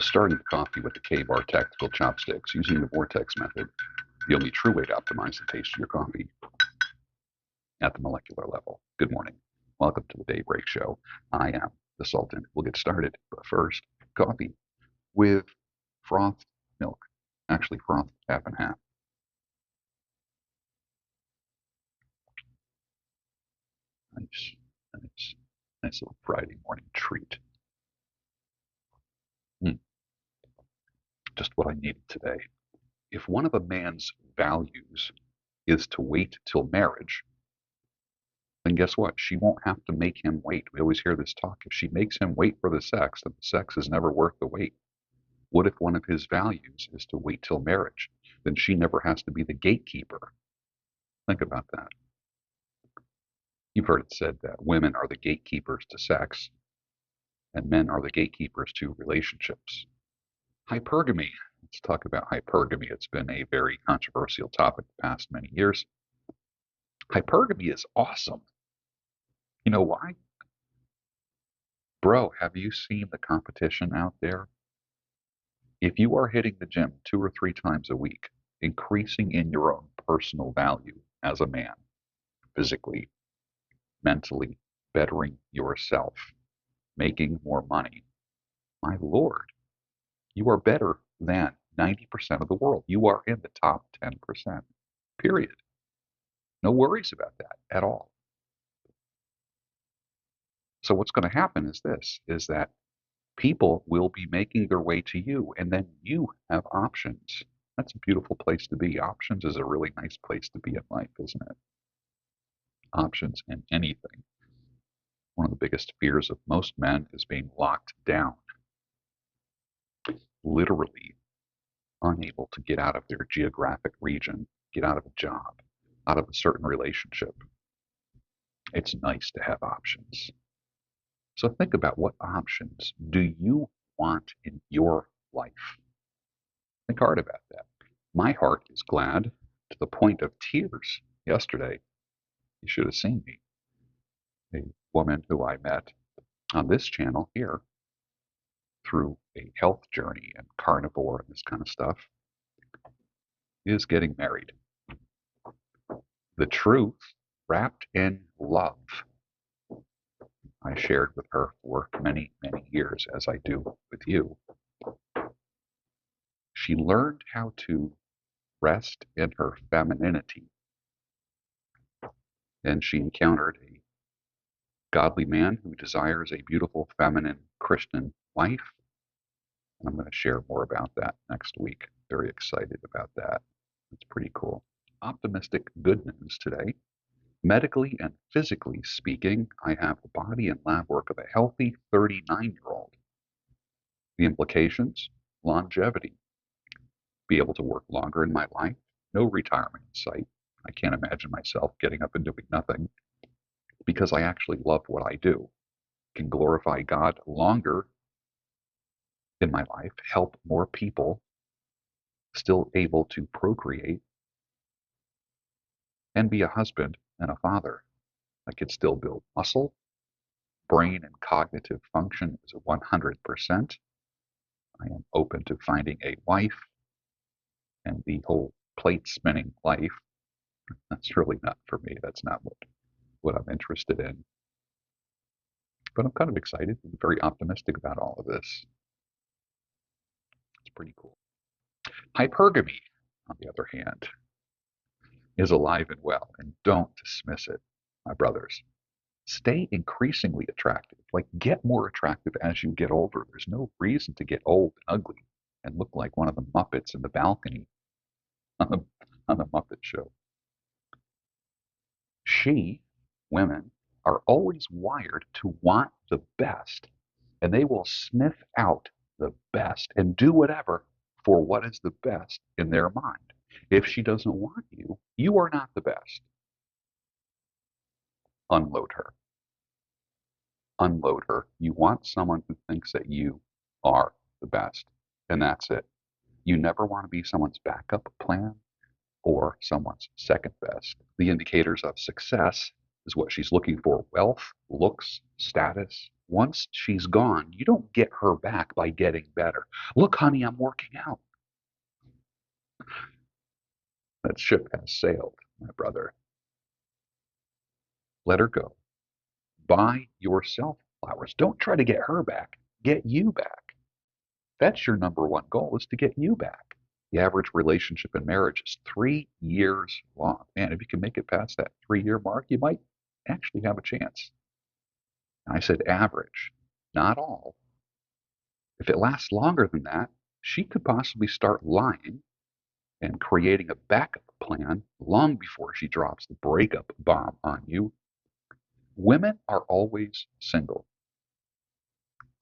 Starting the coffee with the K-Bar tactical chopsticks using the Vortex method, the only true way to optimize the taste of your coffee at the molecular level. Good morning. Welcome to the Daybreak Show. I am the Sultan. We'll get started, but first, coffee with frothed milk. Actually, frothed half and half. Nice little Friday morning treat. Just what I needed today. If one of a man's values is to wait till marriage, then guess what? She won't have to make him wait. We always hear this talk. If she makes him wait for the sex, then the sex is never worth the wait. What if one of his values is to wait till marriage? Then she never has to be the gatekeeper. Think about that. You've heard it said that women are the gatekeepers to sex, and men are the gatekeepers to relationships. Hypergamy. Let's talk about hypergamy. It's been a very controversial topic the past many years. Hypergamy is awesome. You know why? Bro, have you seen the competition out there? If you are hitting the gym 2 or 3 times a week, increasing in your own personal value as a man, physically, mentally, bettering yourself, making more money, my Lord, you are better than 90% of the world. You are in the top 10%, period. No worries about that at all. So what's going to happen is this, is that people will be making their way to you, and then you have options. That's a beautiful place to be. Options is a really nice place to be in life, isn't it? Options in anything. One of the biggest fears of most men is being locked down. Literally unable to get out of their geographic region, get out of a job, out of a certain relationship. It's nice to have options. So think about, what options do you want in your life? Think hard about that. My heart is glad to the point of tears yesterday. You should have seen me. A woman who I met on this channel here through a health journey and carnivore and this kind of stuff is getting married. The truth wrapped in love. I shared with her for many, many years, as I do with you. She learned how to rest in her femininity. And she encountered a godly man who desires a beautiful, feminine, Christian wife. And I'm going to share more about that next week. Very excited about that. It's pretty cool. Optimistic good news today. Medically and physically speaking, I have the body and lab work of a healthy 39-year-old. The implications? Longevity. Be able to work longer in my life. No retirement in sight. I can't imagine myself getting up and doing nothing, because I actually love what I do. Can glorify God longer in my life, help more people, still able to procreate, and be a husband and a father. I could still build muscle. Brain and cognitive function is 100%. I am open to finding a wife, and the whole plate spinning life, that's really not for me. That's not what I'm interested in. But I'm kind of excited and very optimistic about all of this. It's pretty cool. Hypergamy, on the other hand, is alive and well, and don't dismiss it, my brothers. Stay increasingly attractive. Like, get more attractive as you get older. There's no reason to get old and ugly and look like one of the Muppets in the balcony on the Muppet Show. Women, are always wired to want the best, and they will sniff out the best and do whatever for what is the best in their mind. If she doesn't want you, you are not the best. Unload her. Unload her. You want someone who thinks that you are the best, and that's it. You never want to be someone's backup plan or someone's second best. The indicators of success is what she's looking for: wealth, looks, status. Once she's gone, you don't get her back by getting better. Look, honey, I'm working out. That ship has sailed, my brother. Let her go. Buy yourself flowers. Don't try to get her back. Get you back. That's your number one goal, is to get you back. The average relationship in marriage is 3 years long. Man, if you can make it past that 3-year mark, you might actually have a chance. And I said average, not all. If it lasts longer than that, she could possibly start lying and creating a backup plan long before she drops the breakup bomb on you. Women are always single.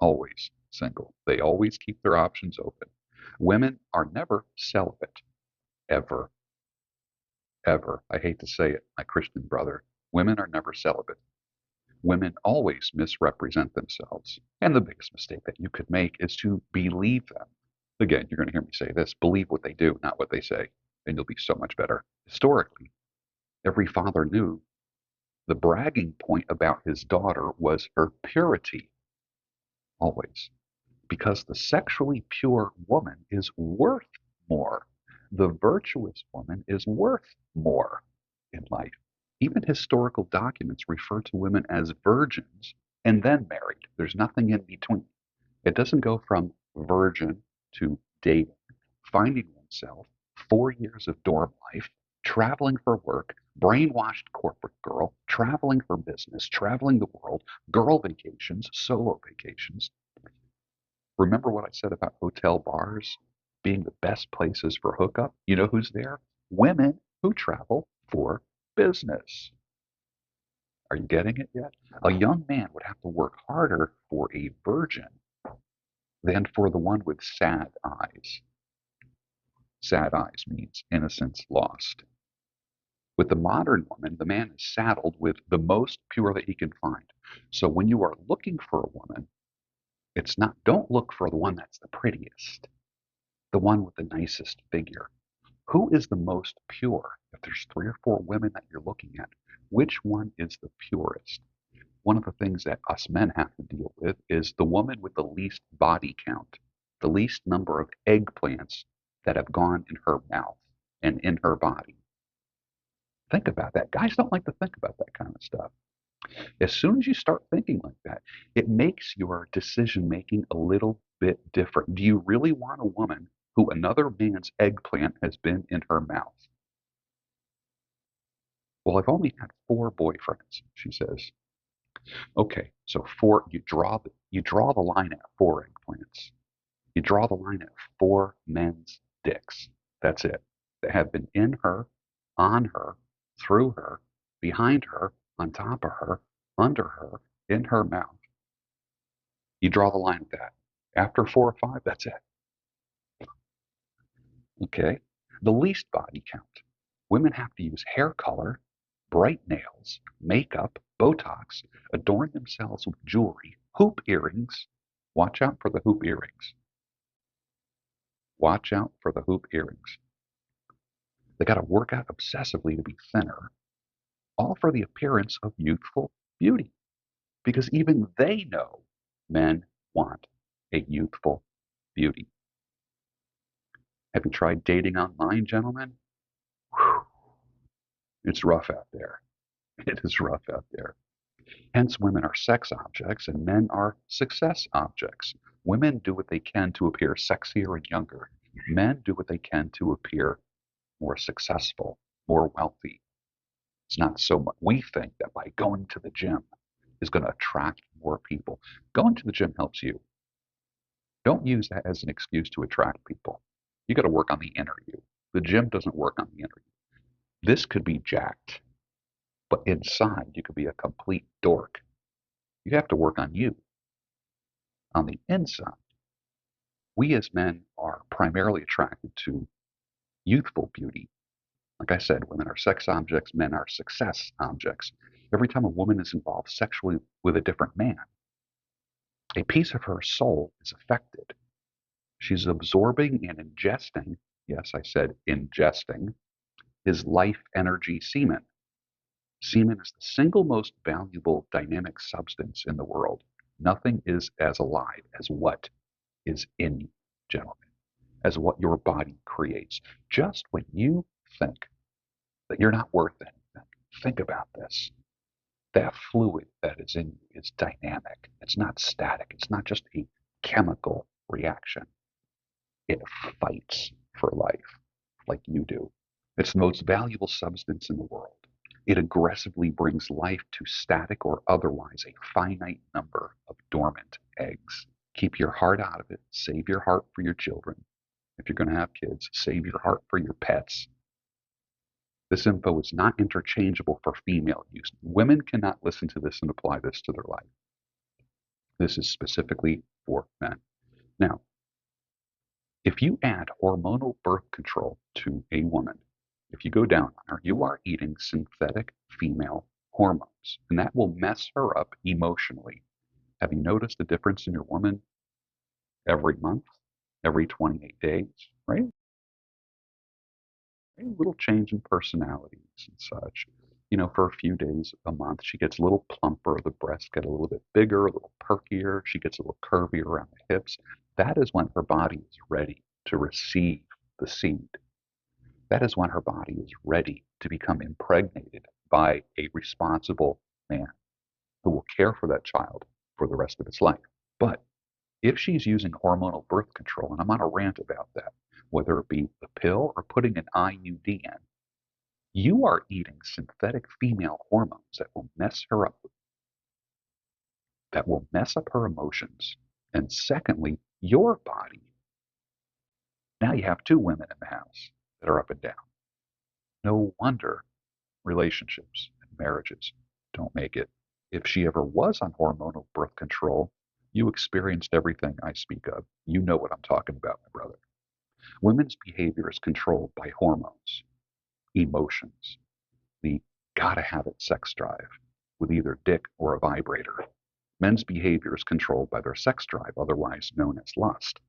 Always single. They always keep their options open. Women are never celibate. Ever. Ever. I hate to say it, my Christian brother. Women are never celibate. Women always misrepresent themselves. And the biggest mistake that you could make is to believe them. Again, you're going to hear me say this: believe what they do, not what they say, and you'll be so much better. Historically, every father knew the bragging point about his daughter was her purity. Always. Because the sexually pure woman is worth more. The virtuous woman is worth more in life. Even historical documents refer to women as virgins and then married. There's nothing in between. It doesn't go from virgin to dating, finding oneself, 4 years of dorm life, traveling for work, brainwashed corporate girl, traveling for business, traveling the world, girl vacations, solo vacations. Remember what I said about hotel bars being the best places for hookup? You know who's there? Women who travel for business. Are you getting it yet? A young man would have to work harder for a virgin than for the one with sad eyes. Sad eyes means innocence lost. With the modern woman, the man is saddled with the most pure that he can find. So when you are looking for a woman, don't look for the one that's the prettiest, the one with the nicest figure. Who is the most pure? If there's 3 or 4 women that you're looking at, which one is the purest? One of the things that us men have to deal with is the woman with the least body count, the least number of eggplants that have gone in her mouth and in her body. Think about that. Guys don't like to think about that kind of stuff. As soon as you start thinking like that, it makes your decision making a little bit different. Do you really want a woman who another man's eggplant has been in her mouth? Well, I've only had 4 boyfriends, she says. Okay, so 4, you draw the line at 4 eggplants. You draw the line at 4 men's dicks. That's it. That have been in her, on her, through her, behind her, on top of her, under her, in her mouth. You draw the line at that. After 4 or 5, that's it. Okay? The least body count. Women have to use hair color, bright nails, makeup, Botox, adorn themselves with jewelry, hoop earrings. Watch out for the hoop earrings. Watch out for the hoop earrings. They got to work out obsessively to be thinner, all for the appearance of youthful beauty. Because even they know men want a youthful beauty. Have you tried dating online, gentlemen? Whew. It's rough out there. It is rough out there. Hence, women are sex objects and men are success objects. Women do what they can to appear sexier and younger. Men do what they can to appear more successful, more wealthy. It's not so much. We think that by going to the gym is going to attract more people. Going to the gym helps you. Don't use that as an excuse to attract people. You got to work on the inner you. The gym doesn't work on the inner you. This could be jacked, but inside you could be a complete dork. You have to work on you. On the inside, we as men are primarily attracted to youthful beauty. Like I said, women are sex objects, men are success objects. Every time a woman is involved sexually with a different man, a piece of her soul is affected. She's absorbing and ingesting, yes, I said ingesting, his life energy semen. Semen is the single most valuable dynamic substance in the world. Nothing is as alive as what is in you, gentlemen, as what your body creates. Just when you think that you're not worth anything, think about this. That fluid that is in you is dynamic. It's not static. It's not just a chemical reaction. It fights for life like you do. It's the most valuable substance in the world. It aggressively brings life to static or otherwise a finite number of dormant eggs. Keep your heart out of it. Save your heart for your children. If you're going to have kids, save your heart for your pets. This info is not interchangeable for female use. Women cannot listen to this and apply this to their life. This is specifically for men. Now, if you add hormonal birth control to a woman, if you go down on her, you are eating synthetic female hormones, and that will mess her up emotionally. Have you noticed a difference in your woman every month, every 28 days, right? A little change in personalities and such. You know, for a few days a month, she gets a little plumper, the breasts get a little bit bigger, a little perkier, she gets a little curvier around the hips. That is when her body is ready to receive the seed. That is when her body is ready to become impregnated by a responsible man who will care for that child for the rest of its life. But if she's using hormonal birth control, and I'm on a rant about that, whether it be the pill or putting an IUD in, you are eating synthetic female hormones that will mess her up, that will mess up her emotions. And secondly, your body. Now you have two women in the house that are up and down. No wonder relationships and marriages don't make it. If she ever was on hormonal birth control, you experienced everything I speak of. You know what I'm talking about, my brother. Women's behavior is controlled by hormones, emotions, the gotta have it sex drive with either dick or a vibrator. Men's behavior is controlled by their sex drive, otherwise known as lust.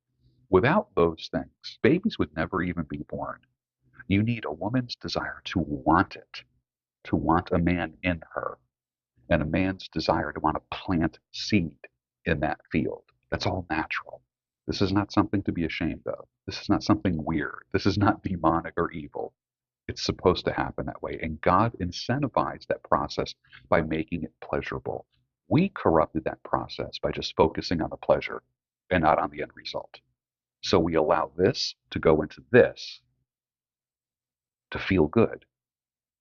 Without those things, babies would never even be born. You need a woman's desire to want it, to want a man in her, and a man's desire to want to plant seed in that field. That's all natural. This is not something to be ashamed of. This is not something weird. This is not demonic or evil. It's supposed to happen that way. And God incentivized that process by making it pleasurable. We corrupted that process by just focusing on the pleasure and not on the end result. So we allow this to go into this to feel good,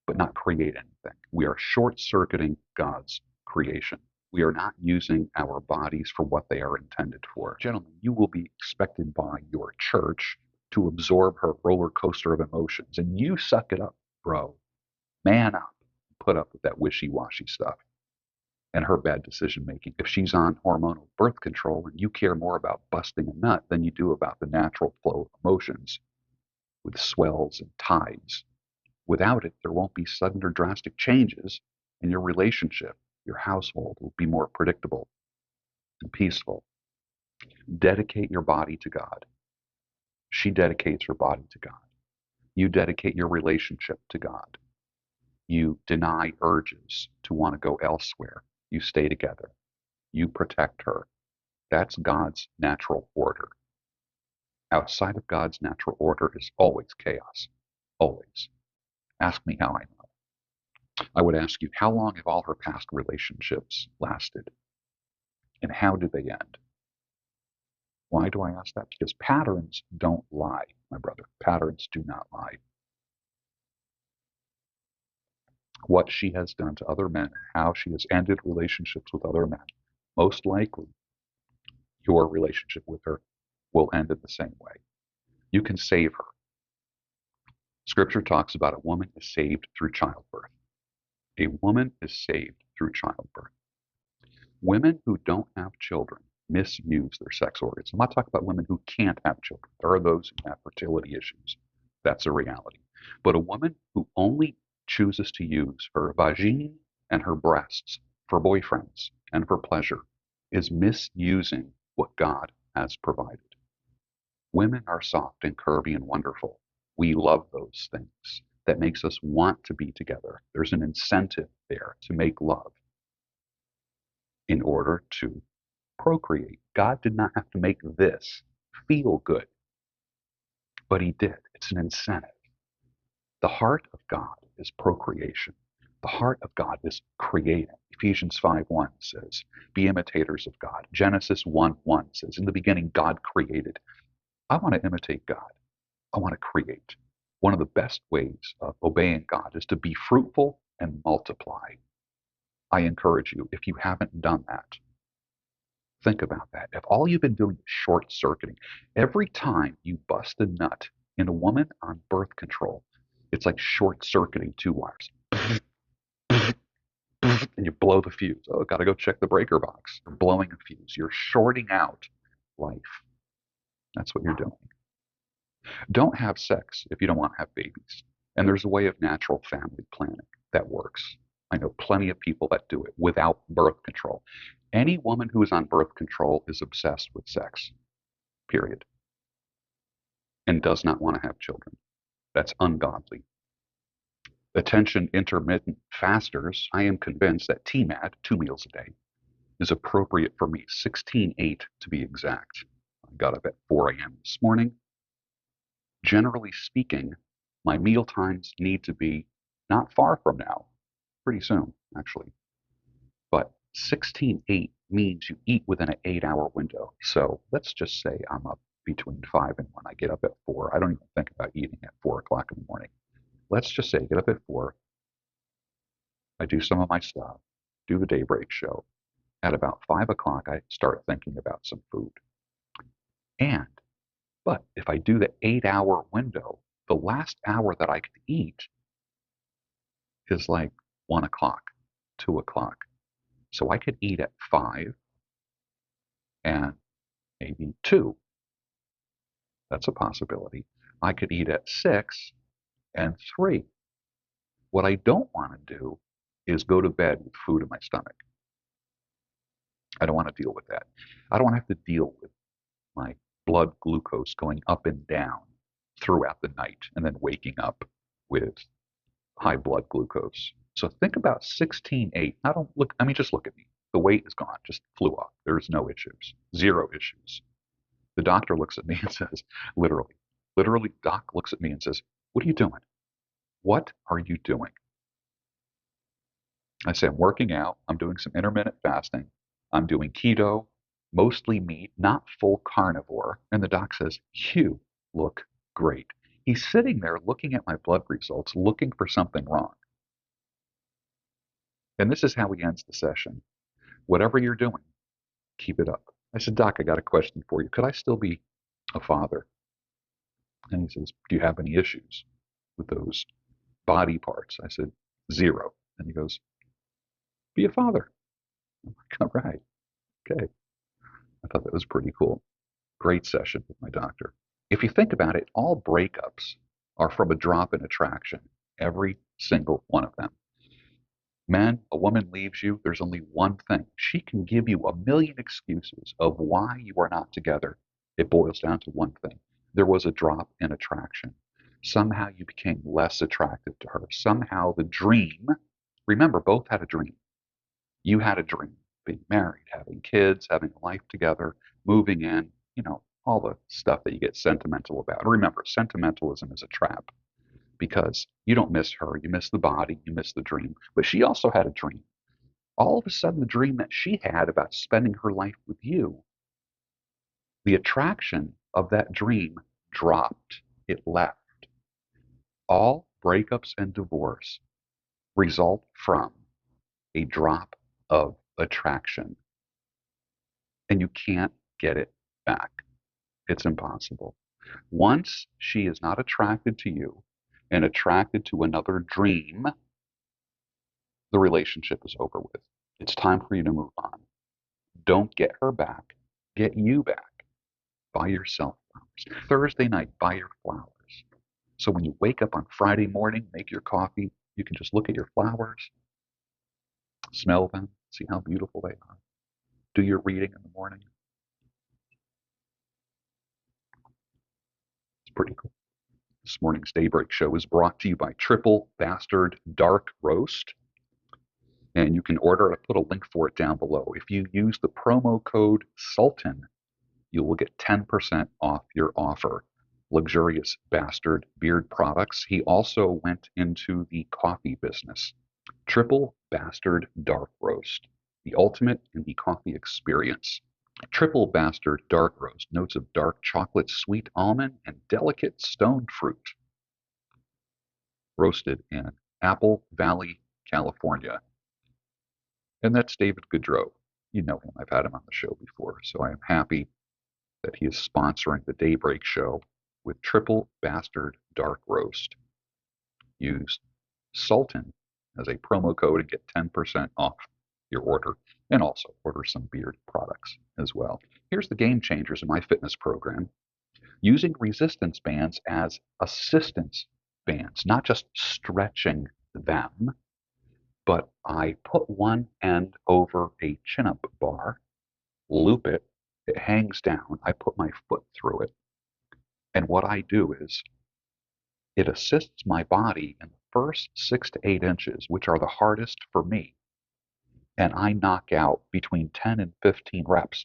but not create anything. We are short circuiting God's creation. We are not using our bodies for what they are intended for. Gentlemen, you will be expected by your church to absorb her roller coaster of emotions, and you suck it up, bro. Man up. Put up with that wishy-washy stuff and her bad decision making. If she's on hormonal birth control and you care more about busting a nut than you do about the natural flow of emotions with swells and tides, without it, there won't be sudden or drastic changes in your relationship. Your household will be more predictable and peaceful. Dedicate your body to God. She dedicates her body to God. You dedicate your relationship to God. You deny urges to want to go elsewhere. You stay together. You protect her. That's God's natural order. Outside of God's natural order is always chaos. Always. Ask me how I know. I would ask you, how long have all her past relationships lasted? And how did they end? Why do I ask that? Because patterns don't lie, my brother. Patterns do not lie. What she has done to other men, how she has ended relationships with other men, most likely your relationship with her will end in the same way. You can save her. Scripture talks about a woman is saved through childbirth. A woman is saved through childbirth. Women who don't have children misuse their sex organs. I'm not talking about women who can't have children. There are those who have fertility issues. That's a reality. But a woman who only chooses to use her vagine and her breasts for boyfriends and for pleasure is misusing what God has provided. Women are soft and curvy and wonderful. We love those things. that makes us want to be together. There's an incentive there to make love in order to procreate. God did not have to make this feel good, but he did. It's an incentive. The heart of God is procreation. The heart of God is creating. Ephesians 5:1 says, be imitators of God. Genesis 1:1 says, in the beginning, God created. I want to imitate God. I want to create. One of the best ways of obeying God is to be fruitful and multiply. I encourage you, if you haven't done that, think about that. If all you've been doing is short circuiting, every time you bust a nut in a woman on birth control, it's like short circuiting two wires. And you blow the fuse. Oh, got to go check the breaker box. You're blowing a fuse. You're shorting out life. That's what you're doing. Don't have sex if you don't want to have babies. And there's a way of natural family planning that works. I know plenty of people that do it without birth control. Any woman who is on birth control is obsessed with sex, period, and does not want to have children. That's ungodly. Attention intermittent fasters, I am convinced that TMAD, 2 meals a day, is appropriate for me, 16:8 to be exact. I got up at 4 a.m. this morning. Generally speaking, my meal times need to be not far from now, pretty soon, actually. But 16:8 means you eat within an 8-hour window. So let's just say I'm up between 5 and 1. I get up at 4. I don't even think about eating at 4 o'clock in the morning. Let's just say I get up at 4. I do some of my stuff, do the daybreak show. At about 5 o'clock, I start thinking about some food. But if I do the 8-hour window, the last hour that I could eat is like 1 o'clock, 2 o'clock. So I could eat at 5 and maybe 2. That's a possibility. I could eat at 6 and 3. What I don't want to do is go to bed with food in my stomach. I don't want to deal with that. I don't want to have to deal with my blood glucose going up and down throughout the night and then waking up with high blood glucose. So think about 16:8. I don't look, I mean, just look at me. The weight is gone, just flew off. There's no issues, 0 issues. The doctor looks at me and says, literally, doc looks at me and says, what are you doing? What are you doing? I say, I'm working out. I'm doing some intermittent fasting. I'm doing keto, mostly meat, not full carnivore. And the doc says, you look great. He's sitting there looking at my blood results, looking for something wrong. And this is how he ends the session. Whatever you're doing, keep it up. I said, Doc, I got a question for you. Could I still be a father? And he says, do you have any issues with those body parts? I said, 0. And he goes, be a father. I'm like, all right. Okay. I thought that was pretty cool. Great session with my doctor. If you think about it, all breakups are from a drop in attraction. Every single one of them. Men, a woman leaves you, there's only one thing. She can give you a million excuses of why you are not together. It boils down to one thing. There was a drop in attraction. Somehow you became less attractive to her. Somehow the dream, remember, both had a dream. You had a dream, being married, having kids, having a life together, moving in, all the stuff that you get sentimental about. And remember, sentimentalism is a trap because you don't miss her. You miss the body, you miss the dream. But she also had a dream. All of a sudden, the dream that she had about spending her life with you, the attraction of that dream dropped. It left. All breakups and divorce result from a drop of attraction. And you can't get it back. It's impossible. Once she is not attracted to you and attracted to another dream, the relationship is over with. It's time for you to move on. Don't get her back. Get you back. Buy yourself flowers. Thursday night, buy your flowers. So when you wake up on Friday morning, make your coffee, you can just look at your flowers, smell them, see how beautiful they are. Do your reading in the morning. It's pretty cool. This morning's Daybreak Show is brought to you by Triple Bastard Dark Roast. And you can order it. I put a link for it down below. If you use the promo code SULTAN, you will get 10% off your offer. Luxurious Bastard Beard Products. He also went into the coffee business. Triple Bastard Dark Roast, the ultimate in the coffee experience. Triple Bastard Dark Roast, notes of dark chocolate, sweet almond, and delicate stone fruit. Roasted in Apple Valley, California. And that's David Goodrow. You know him. I've had him on the show before, so I am happy that he is sponsoring the Daybreak Show with Triple Bastard Dark Roast. Use Sultan as a promo code and get 10% off your order, and also order some beard products as well. Here's the game changers in my fitness program. Using resistance bands as assistance bands, not just stretching them, but I put one end over a chin-up bar, loop it, it hangs down, I put my foot through it, and what I do is it assists my body in the first 6 to 8 inches, which are the hardest for me, and I knock out between 10 and 15 reps.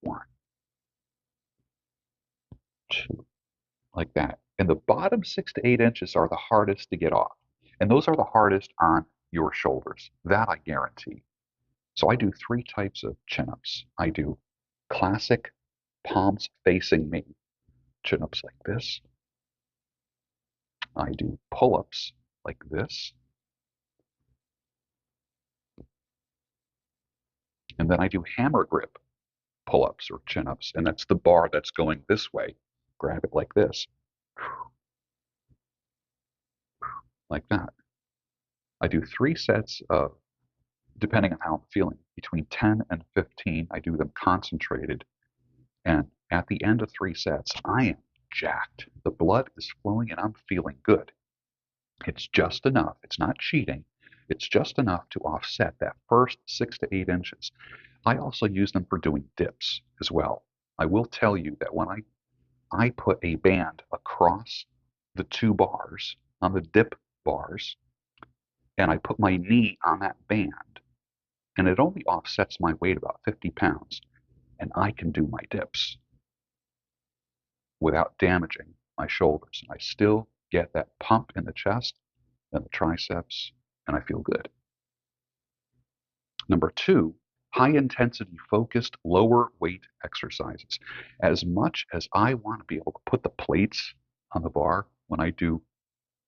1, 2, like that. And the bottom 6 to 8 inches are the hardest to get off, and those are the hardest on your shoulders. That I guarantee. So I do 3 types of chin-ups. I do classic palms facing me, chin-ups like this. I do pull-ups like this. And then I do hammer grip pull-ups or chin-ups, and that's the bar that's going this way. Grab it like this, like that. I do 3 sets of, depending on how I'm feeling, between 10 and 15. I do them concentrated, and at the end of 3 sets, I am jacked. The blood is flowing and I'm feeling good. It's just enough. It's not cheating. It's just enough to offset that first 6 to 8 inches. I also use them for doing dips as well. I will tell you that when I put a band across the 2 bars on the dip bars, and I put my knee on that band, and it only offsets my weight about 50 pounds, and I can do my dips without damaging my shoulders. And I still get that pump in the chest and the triceps, and I feel good. Number 2, high intensity focused lower weight exercises. As much as I want to be able to put the plates on the bar when I do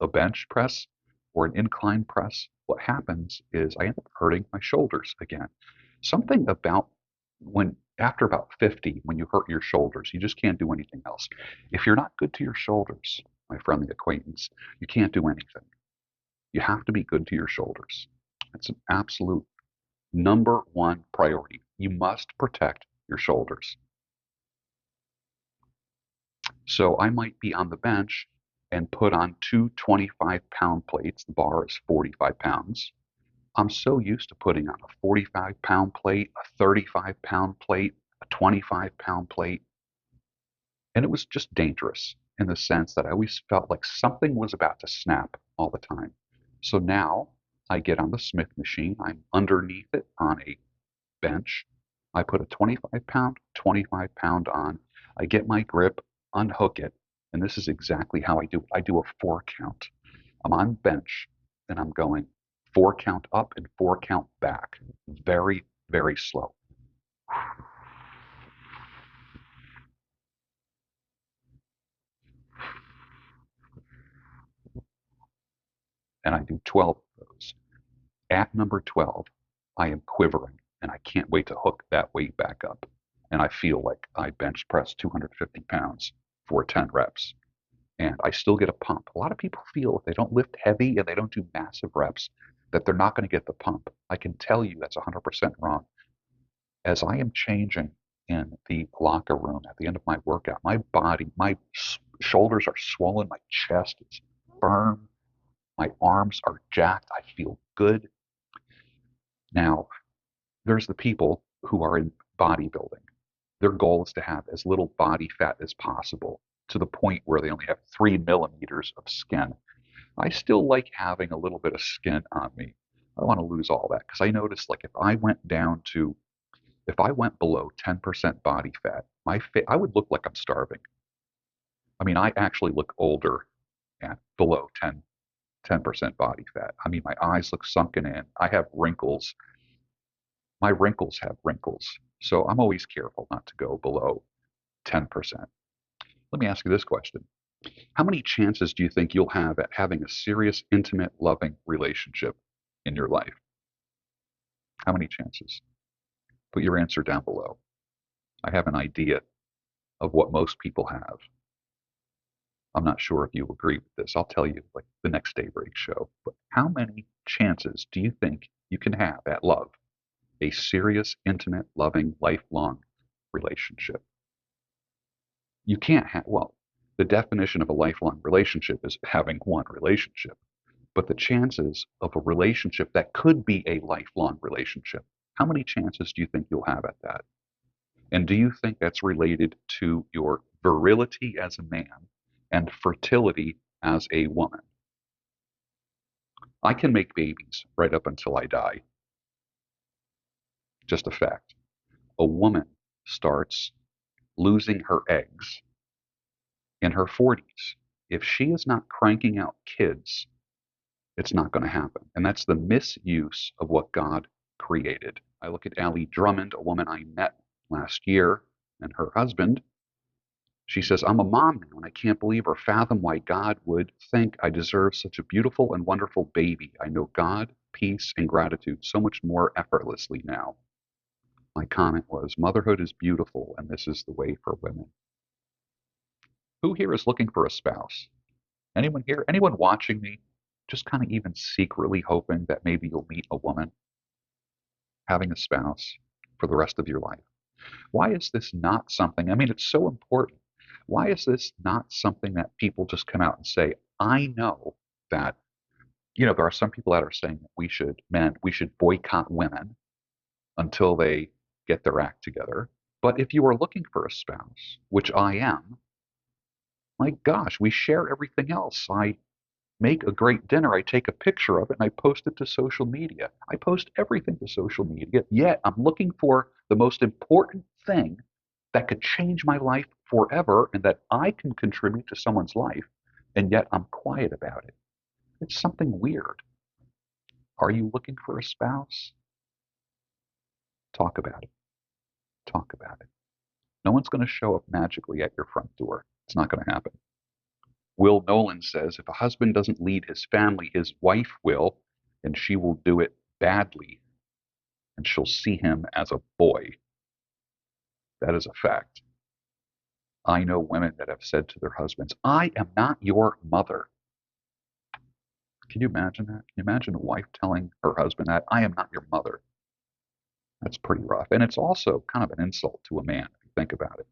a bench press or an incline press, what happens is I end up hurting my shoulders again. Something about after about 50, when you hurt your shoulders, you just can't do anything else. If you're not good to your shoulders, my friendly acquaintance, you can't do anything. You have to be good to your shoulders. It's an absolute number 1 priority. You must protect your shoulders. So I might be on the bench and put on 2 25-pound plates. The bar is 45 pounds. I'm so used to putting on a 45-pound plate, a 35-pound plate, a 25-pound plate. And it was just dangerous in the sense that I always felt like something was about to snap all the time. So now I get on the Smith machine. I'm underneath it on a bench. I put a 25-pound, 25-pound on. I get my grip, unhook it, and this is exactly how I do it. I do a 4 count. I'm on bench, and I'm going 4 count up and 4 count back. Very, very slow. And I do 12 of those. At number 12, I am quivering, and I can't wait to hook that weight back up. And I feel like I bench press 250 pounds for 10 reps. And I still get a pump. A lot of people feel if they don't lift heavy and they don't do massive reps, that they're not going to get the pump. I can tell you that's 100% wrong. As I am changing in the locker room at the end of my workout, my body, my shoulders are swollen, my chest is firm, my arms are jacked, I feel good. Now, there's the people who are in bodybuilding. Their goal is to have as little body fat as possible. to the point where they only have 3 millimeters of skin. I still like having a little bit of skin on me. I don't want to lose all that because I noticed like if I went below 10% body fat, I would look like I'm starving. I mean, I actually look older at below 10% body fat. I mean, my eyes look sunken in. I have wrinkles. My wrinkles have wrinkles. So I'm always careful not to go below 10%. Let me ask you this question. How many chances do you think you'll have at having a serious, intimate, loving relationship in your life? How many chances? Put your answer down below. I have an idea of what most people have. I'm not sure if you agree with this. I'll tell you like the next Daybreak show. But how many chances do you think you can have at love? A serious, intimate, loving, lifelong relationship. You can't have, well, the definition of a lifelong relationship is having one relationship. But the chances of a relationship that could be a lifelong relationship, how many chances do you think you'll have at that? And do you think that's related to your virility as a man and fertility as a woman? I can make babies right up until I die. Just a fact. A woman starts losing her eggs in her 40s. If she is not cranking out kids, it's not going to happen. And that's the misuse of what God created. I look at Allie Drummond, a woman I met last year, and her husband. She says, I'm a mom now, and I can't believe or fathom why God would think I deserve such a beautiful and wonderful baby. I know God, peace, and gratitude so much more effortlessly now. My comment was, motherhood is beautiful, and this is the way for women. Who here is looking for a spouse? Anyone here? Anyone watching me? Just kind of even secretly hoping that maybe you'll meet a woman having a spouse for the rest of your life. Why is this not something? I mean, it's so important. Why is this not something that people just come out and say, I know that, there are some people that are saying that we should boycott women until they get their act together. But if you are looking for a spouse, which I am, my gosh, we share everything else. I make a great dinner. I take a picture of it and I post it to social media. I post everything to social media. Yet I'm looking for the most important thing that could change my life forever and that I can contribute to someone's life. And yet I'm quiet about it. It's something weird. Are you looking for a spouse? Talk about it. Talk about it. No one's going to show up magically at your front door. It's not going to happen. Will Nolan says if a husband doesn't lead his family, his wife will, and she will do it badly, and she'll see him as a boy. That is a fact. I know women that have said to their husbands, I am not your mother. Can you imagine that? Can you imagine a wife telling her husband that? I am not your mother. That's pretty rough. And it's also kind of an insult to a man, if you think about it.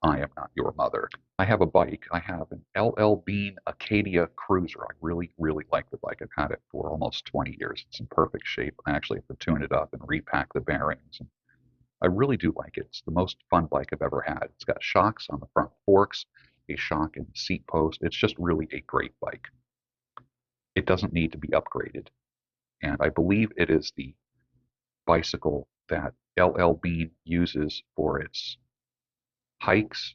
I am not your mother. I have a bike. I have an LL Bean Acadia Cruiser. I really, really like the bike. I've had it for almost 20 years. It's in perfect shape. I actually have to tune it up and repack the bearings. And I really do like it. It's the most fun bike I've ever had. It's got shocks on the front forks, a shock in the seat post. It's just really a great bike. It doesn't need to be upgraded. And I believe it is the bicycle that LL Bean uses for its hikes.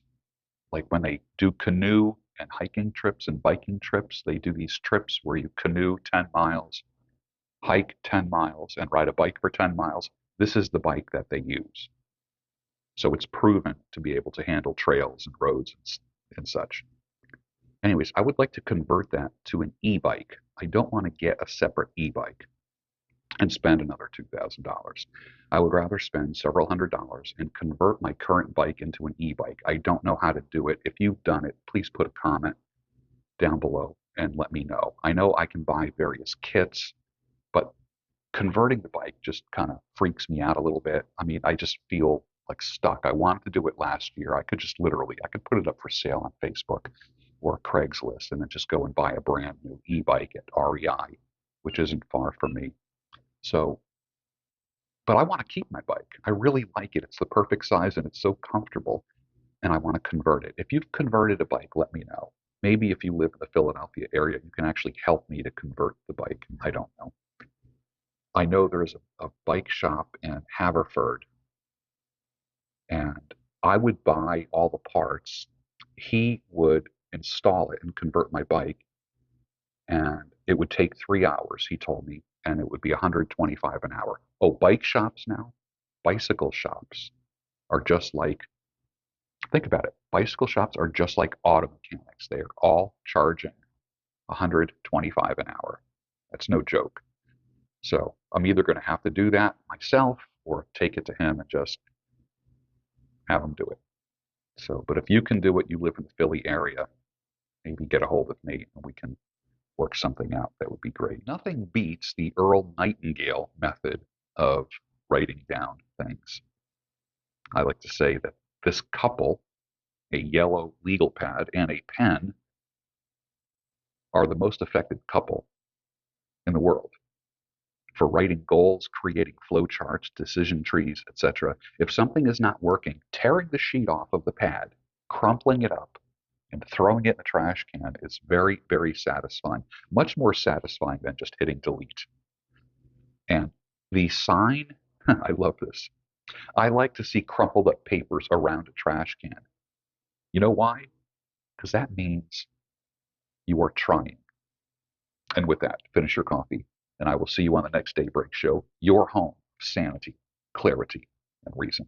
Like when they do canoe and hiking trips and biking trips, they do these trips where you canoe 10 miles, hike 10 miles, and ride a bike for 10 miles. This is the bike that they use. So it's proven to be able to handle trails and roads and such. Anyways, I would like to convert that to an e-bike. I don't want to get a separate e-bike and spend another $2,000. I would rather spend several $100s and convert my current bike into an e-bike. I don't know how to do it. If you've done it, please put a comment down below and let me know. I know I can buy various kits, but converting the bike just kind of freaks me out a little bit. I mean, I just feel like stuck. I wanted to do it last year. I could put it up for sale on Facebook or Craigslist and then just go and buy a brand new e-bike at REI, which isn't far from me. So, but I want to keep my bike. I really like it. It's the perfect size and it's so comfortable. and I want to convert it. If you've converted a bike, let me know. Maybe if you live in the Philadelphia area, you can actually help me to convert the bike. I don't know. I know there's a bike shop in Haverford, and I would buy all the parts. He would install it and convert my bike, and it would take 3 hours, he told me, and it would be 125 an hour. Oh, bike shops now? Bicycle shops are just like, think about it. Bicycle shops are just like auto mechanics. They are all charging 125 an hour. That's no joke. So I'm either going to have to do that myself or take it to him and just have him do it. So, but if you can do it, you live in the Philly area, maybe get a hold of me and we can work something out. That would be great. Nothing beats the Earl Nightingale method of writing down things. I like to say that this couple, a yellow legal pad and a pen, are the most effective couple in the world for writing goals, creating flowcharts, decision trees, etc. If something is not working, tearing the sheet off of the pad, crumpling it up, and throwing it in the trash can is very, very satisfying. Much more satisfying than just hitting delete. And the sign, I love this. I like to see crumpled up papers around a trash can. You know why? Because that means you are trying. And with that, finish your coffee, and I will see you on the next Daybreak Show, your home, sanity, clarity, and reason.